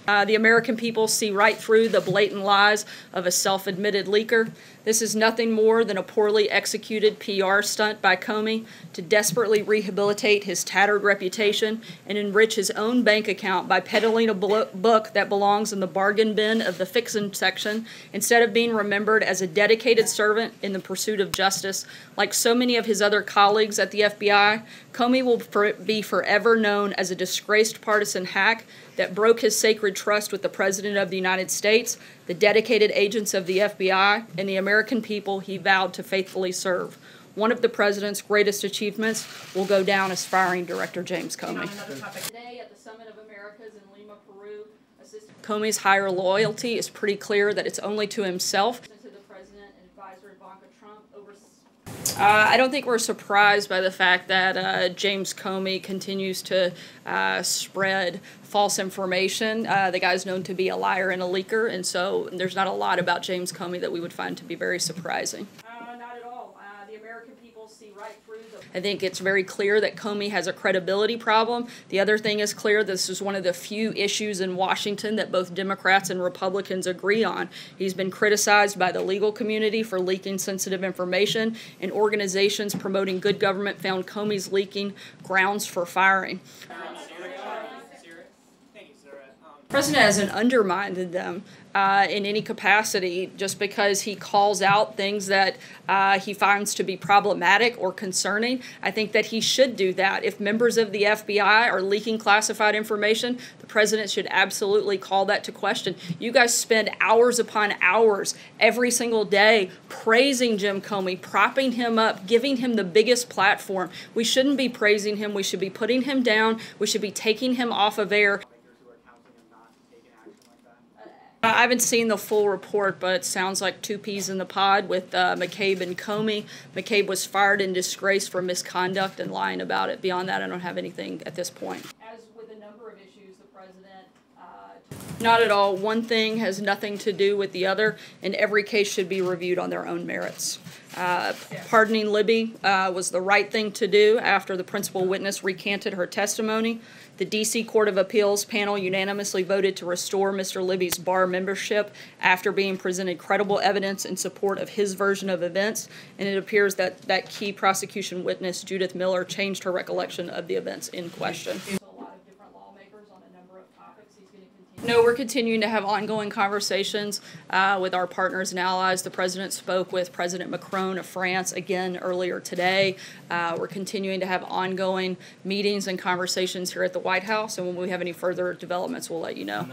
The American people see right through the blatant lies of a self-admitted leaker. This is nothing more than a poorly executed PR stunt by Comey to desperately rehabilitate his tattered reputation and enrich his own bank account by peddling a book that belongs in the bargain bin of the fiction section instead of being remembered as a dedicated servant in the pursuit of justice. Like so many of his other colleagues at the FBI, Comey will be forever known as a disgraced partisan hack that broke his sacred trust with the President of the United States, the dedicated agents of the FBI, and the American people he vowed to faithfully serve. One of the President's greatest achievements will go down as firing Director James Comey. Today at the Summit of Americas in Lima, Peru, Comey's higher loyalty is pretty clear that it's only to himself. I don't think we're surprised by the fact that James Comey continues to spread false information. The guy's known to be a liar and a leaker, and so there's not a lot about James Comey that we would find to be very surprising. Not at all. The American people see right through the... I think it's very clear that Comey has a credibility problem. The other thing is clear, this is one of the few issues in Washington that both Democrats and Republicans agree on. He's been criticized by the legal community for leaking sensitive information, and organizations promoting good government found Comey's leaking grounds for firing. The President hasn't undermined them in any capacity just because he calls out things that he finds to be problematic or concerning. I think that he should do that. If members of the FBI are leaking classified information, the President should absolutely call that to question. You guys spend hours upon hours every single day praising Jim Comey, propping him up, giving him the biggest platform. We shouldn't be praising him. We should be putting him down. We should be taking him off of air. I haven't seen the full report, but it sounds like two peas in the pod with McCabe and Comey. McCabe was fired in disgrace for misconduct and lying about it. Beyond that, I don't have anything at this point. As with a number of issues, the President... Not at all. One thing has nothing to do with the other, and every case should be reviewed on their own merits. Pardoning Libby was the right thing to do after the principal witness recanted her testimony. The D.C. Court of Appeals panel unanimously voted to restore Mr. Libby's bar membership after being presented credible evidence in support of his version of events, and it appears that that key prosecution witness, Judith Miller, changed her recollection of the events in question. No, we're continuing to have ongoing conversations with our partners and allies. The President spoke with President Macron of France again earlier today. We're continuing to have ongoing meetings and conversations here at the White House, and when we have any further developments, we'll let you know.